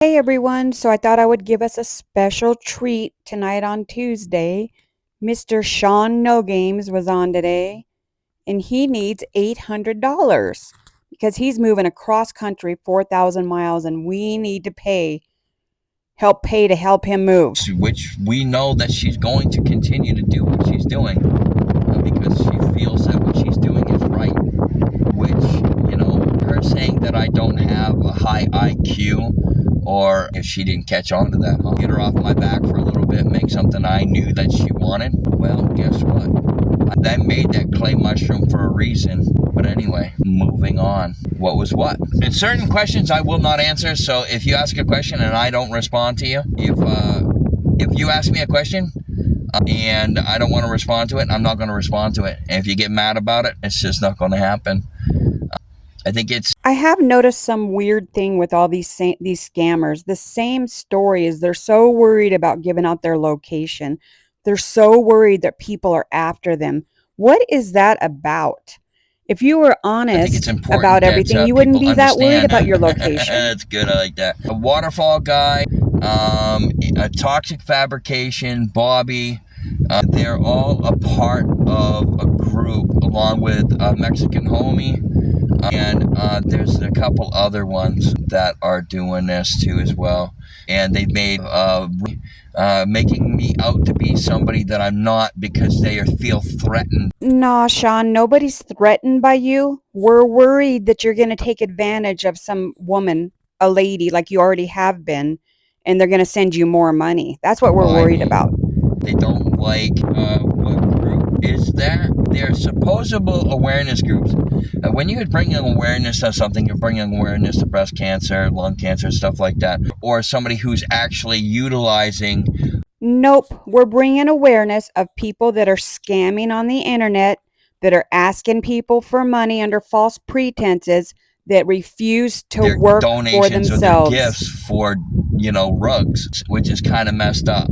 Hey everyone, so I thought I would give us a special treat tonight on Tuesday. Mr. Sean No Games was on today, and he needs $800 because he's moving across country 4,000 miles, and we need to help pay to help him move. Which we know that she's going to continue to do what she's doing because she feels that what she's doing is right. Which, her saying that I don't have a high IQ, or if she didn't catch on to that, I'll get her off my back for a little bit, make something I knew that she wanted. Well, guess what? I made that clay mushroom for a reason. But anyway, moving on. What was what? And certain questions I will not answer, so if you ask a question and I don't respond to you, if you ask me a question and I don't want to respond to it, I'm not going to respond to it. And if you get mad about it, it's just not going to happen. I have noticed some weird thing with all these scammers. The same story is they're so worried about giving out their location. They're so worried that people are after them. What is that about? If you were I think it's honest important about that everything, you wouldn't people be that worried about your understand. location. That's good. I like that. A waterfall guy, a toxic fabrication, Bobby. They're all a part of a group, along with a Mexican homie. And there's a couple other ones that are doing this too as well. And they've made making me out to be somebody that I'm not because they feel threatened. Nah, Sean, nobody's threatened by you. We're worried that you're going to take advantage of some woman, a lady, like you already have been, and they're going to send you more money. That's what we're worried about. They don't like what group is that? They're supposable awareness groups. When you bring awareness to something, you're bringing awareness to breast cancer, lung cancer, stuff like that. Or somebody who's actually utilizing. Nope, we're bringing awareness of people that are scamming on the internet, that are asking people for money under false pretenses, that refuse to their work donations for themselves. Or their gifts for, rugs, which is kind of messed up.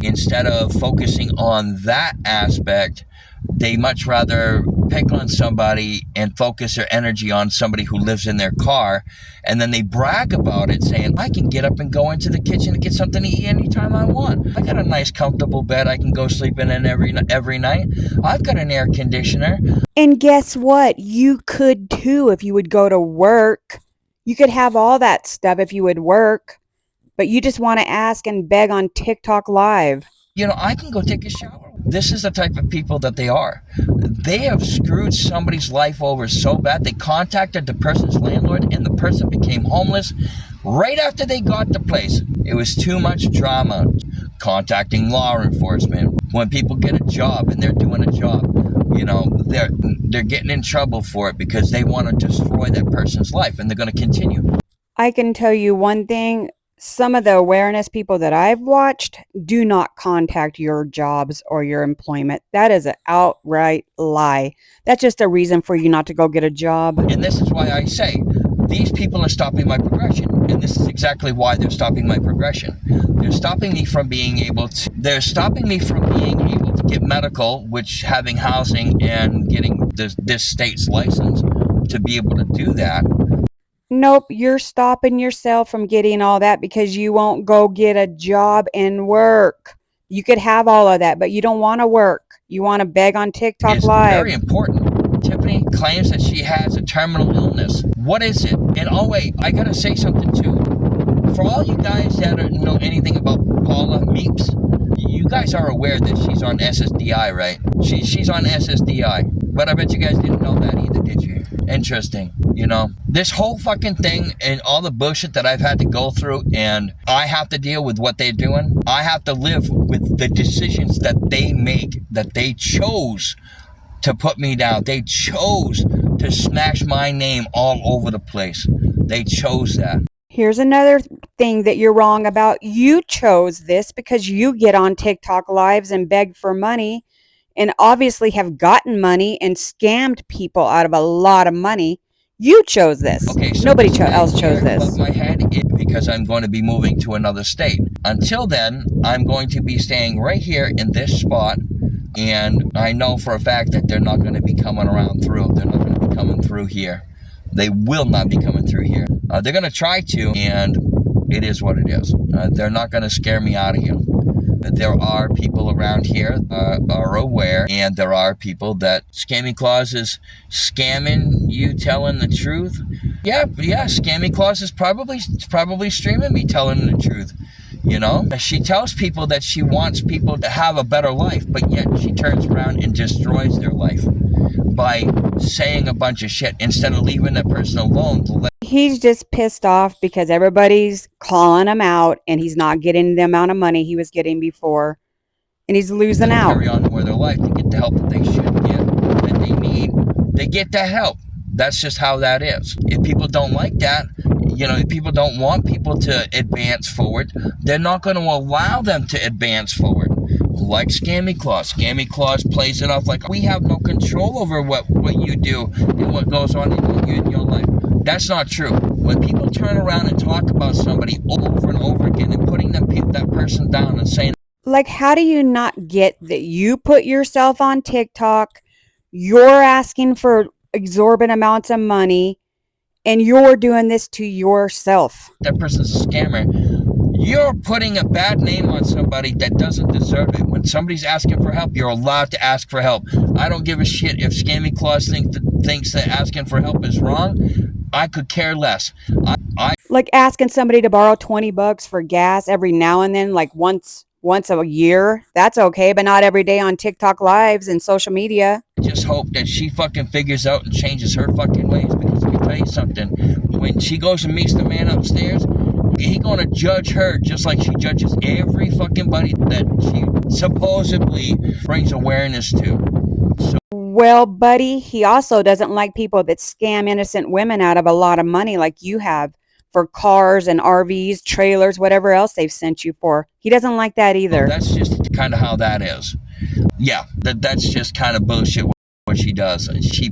Instead of focusing on that aspect, they much rather pick on somebody and focus their energy on somebody who lives in their car, and then they brag about it, saying, I can get up and go into the kitchen and get something to eat anytime I want. I got a nice comfortable bed I can go sleep in every night. I've got an air conditioner. And guess what? You could too if you would go to work. You could have all that stuff if you would work, but you just want to ask and beg on TikTok Live. I can go take a shower. This is the type of people that they are. They have screwed somebody's life over so bad. They contacted the person's landlord and the person became homeless right after they got the place. It was too much drama. Contacting law enforcement. When people get a job and they're doing a job, they're getting in trouble for it because they want to destroy that person's life, and they're going to continue. I can tell you one thing. Some of the awareness people that I've watched do not contact your jobs or your employment. That is an outright lie. That's just a reason for you not to go get a job. And this is why I say these people are stopping my progression. And this is exactly why they're stopping my progression. They're stopping me from being able to get medical, which having housing and getting this state's license to be able to do that. Nope, you're stopping yourself from getting all that because you won't go get a job and work. You could have all of that, but you don't want to work. You want to beg on TikTok Live. It's very important. Tiffany claims that she has a terminal illness. What is it? And oh wait, I gotta say something too. For all you guys that know anything about Paula Meeps, you guys are aware that she's on SSDI, right? She's on SSDI. But I bet you guys didn't know that either, did you? Interesting. This whole fucking thing and all the bullshit that I've had to go through, and I have to deal with what they're doing. I have to live with the decisions that they make, that they chose to put me down. They chose to smash my name all over the place. They chose that. Here's another thing that you're wrong about. You chose this because you get on TikTok Lives and beg for money, and obviously have gotten money and scammed people out of a lot of money. You chose this. Okay, so nobody else chose this. Above my head is because I'm going to be moving to another state. Until then, I'm going to be staying right here in this spot, and I know for a fact that they're not going to be coming around through. They're not going to be coming through here. They will not be coming through here. They're going to try to, and It is what it is. They're not going to scare me out of here. There are people around here are aware, and there are people that Scammy Claus is scamming you, telling the truth. Yeah, Scammy Claus is probably streaming me telling the truth. You know, she tells people that she wants people to have a better life, but yet she turns around and destroys their life by saying a bunch of shit instead of leaving that person alone. He's just pissed off because everybody's calling him out and he's not getting the amount of money he was getting before. And he's losing out. Carry on with their life to get the help that they should get, that they need. They get that help. That's just how that is. If people don't like that, you know, if people don't want people to advance forward, they're not going to allow them to advance forward. Like Scammy Claus. Scammy Claus plays it off like we have no control over what you do and what goes on in your life. That's not true. When people turn around and talk about somebody over and over again and putting that person down and saying, like, how do you not get that you put yourself on TikTok, you're asking for exorbitant amounts of money, and you're doing this to yourself? That person's a scammer. You're putting a bad name on somebody that doesn't deserve it. When somebody's asking for help, you're allowed to ask for help. I don't give a shit if Scammy Claus thinks that asking for help is wrong. I could care less. Like asking somebody to borrow $20 for gas every now and then, like once a year, that's okay, but not every day on TikTok lives and social media. I just hope that she fucking figures out and changes her fucking ways, because let me tell you something. When she goes and meets the man upstairs, he's gonna judge her just like she judges every fucking buddy that she supposedly brings awareness to. So, well, buddy, he also doesn't like people that scam innocent women out of a lot of money like you have for cars and RVs, trailers, whatever else they've sent you for. He doesn't like that either. That's just kind of how that is. Yeah, that's just kind of bullshit what she does. She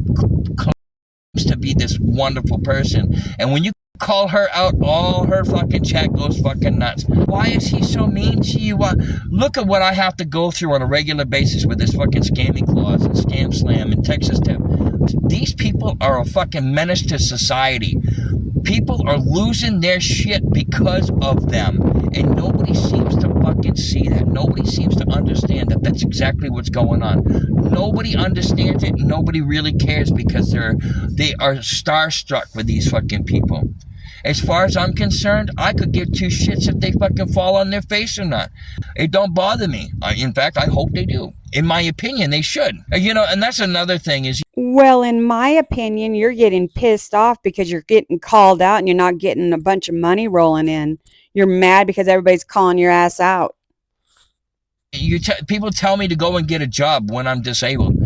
claims to be this wonderful person, and when you call her out, all her fucking chat goes fucking nuts. Why is he so mean to you? Look at what I have to go through on a regular basis with this fucking Scammy Claus and Scam Slam and Texas Tip. These people are a fucking menace to society. People are losing their shit because of them, and nobody seems to fucking see that. Nobody seems to understand that that's exactly what's going on. Nobody understands it. Nobody really cares because they are starstruck with these fucking people. As far as I'm concerned, I could give two shits if they fucking fall on their face or not. It don't bother me. In fact, I hope they do. In my opinion, they should. You know, and that's another thing is... Well, in my opinion, you're getting pissed off because you're getting called out and you're not getting a bunch of money rolling in. You're mad because everybody's calling your ass out. People tell me to go and get a job when I'm disabled.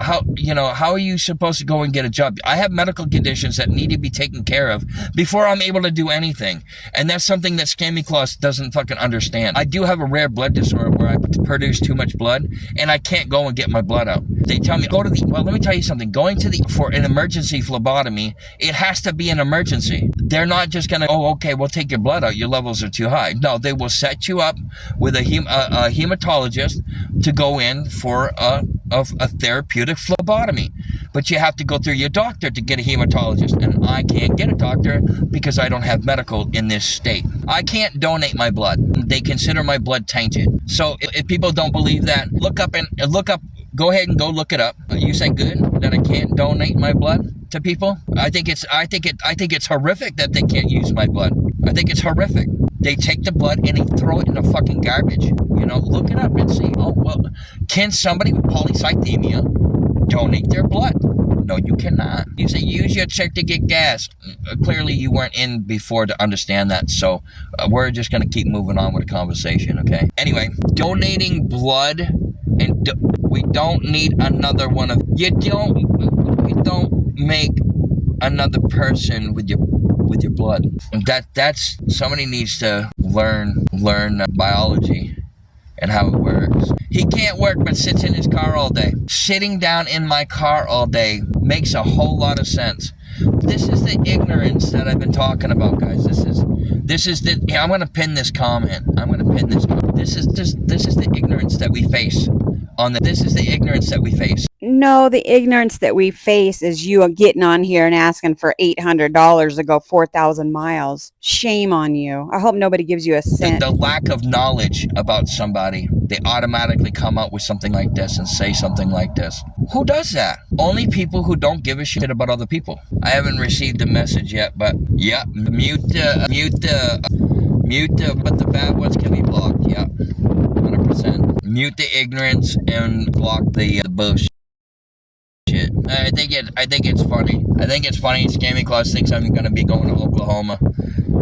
How are you supposed to go and get a job? I have medical conditions that need to be taken care of before I'm able to do anything. And that's something that Scammy Claus doesn't fucking understand. I do have a rare blood disorder where I produce too much blood and I can't go and get my blood out. They tell me, let me tell you something. For an emergency phlebotomy, it has to be an emergency. They're not just gonna, we'll take your blood out. Your levels are too high. No, they will set you up with a hematologist to go in for a therapeutic phlebotomy, but you have to go through your doctor to get a hematologist, and I can't get a doctor because I don't have medical in this state. I can't donate my blood. They consider my blood tainted. So if people don't believe that, go ahead and go look it up. You say good that I can't donate my blood to people? I think it's horrific that they can't use my blood. I think it's horrific. They take the blood and they throw it in the fucking garbage. You know, look it up and see. Can somebody with polycythemia donate their blood? No, you cannot. You say use your check to get gas. Clearly, you weren't in before to understand that. So we're just gonna keep moving on with the conversation, okay? Anyway, donating blood, and we don't need another one of you. We don't make another person with your blood. That's somebody needs to learn biology and how it works. He can't work but sits in his car all day. Sitting down in my car all day makes a whole lot of sense. This is the ignorance that I've been talking about, guys. I'm gonna pin this comment. This is the ignorance that we face. This is the ignorance that we face. No, the ignorance that we face is you getting on here and asking for $800 to go 4,000 miles. Shame on you. I hope nobody gives you a cent. The lack of knowledge about somebody, they automatically come up with something like this and say something like this. Who does that? Only people who don't give a shit about other people. I haven't received a message yet, but yeah, but the bad ones can be blocked. Yeah, 100%. Mute the ignorance and block the bullshit. I think it's funny. I think it's funny. Scammy Claus thinks I'm gonna be going to Oklahoma.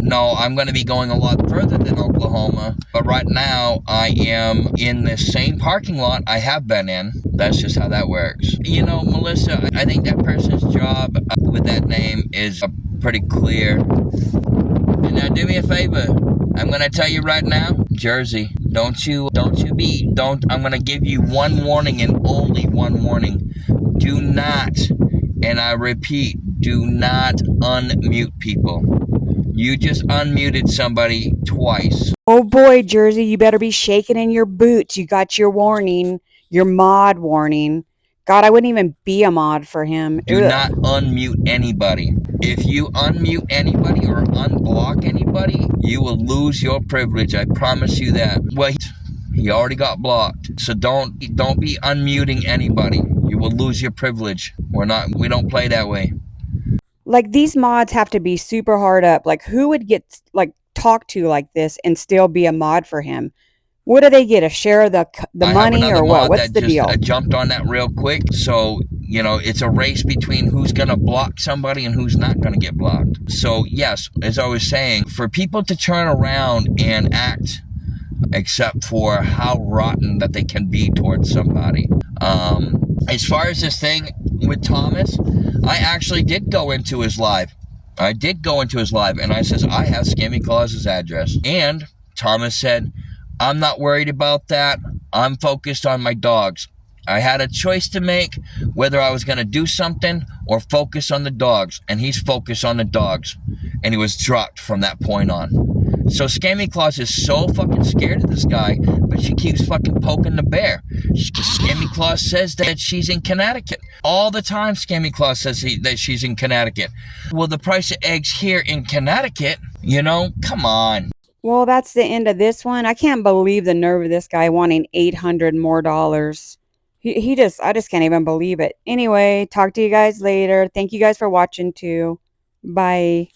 No, I'm going to be going a lot further than Oklahoma. But right now, I am in the same parking lot I have been in. That's just how that works. You know, Melissa, I think that person's job with that name is pretty clear. And now do me a favor. I'm going to tell you right now, Jersey, I'm going to give you one warning and only one warning. Do not, and I repeat, do not unmute people. You just unmuted somebody twice. Oh boy, Jersey, you better be shaking in your boots. You got your warning, your mod warning. God, I wouldn't even be a mod for him. Do not unmute anybody. If you unmute anybody or unblock anybody, you will lose your privilege. I promise you that. Well, he already got blocked. So don't be unmuting anybody. You will lose your privilege. We don't play that way. Like, these mods have to be super hard up. Like, who would get talked to like this and still be a mod for him? What do they get? A share of the money or what? What's the deal? I jumped on that real quick. So, you know, it's a race between who's going to block somebody and who's not going to get blocked. So, yes, as I was saying, for people to turn around and act except for how rotten that they can be towards somebody. As far as this thing with Thomas, I actually did go into his live. I did go into his live, and I says, I have Scammy Claus's address. And Thomas said, I'm not worried about that. I'm focused on my dogs. I had a choice to make whether I was going to do something or focus on the dogs. And he's focused on the dogs. And he was dropped from that point on. So Scammy Claus is so fucking scared of this guy, but she keeps fucking poking the bear. Scammy Claus says that she's in Connecticut. All the time Scammy Claus says that she's in Connecticut. Well, the price of eggs here in Connecticut, you know, come on. Well, that's the end of this one. I can't believe the nerve of this guy wanting $800 more. I just can't even believe it. Anyway, talk to you guys later. Thank you guys for watching too. Bye.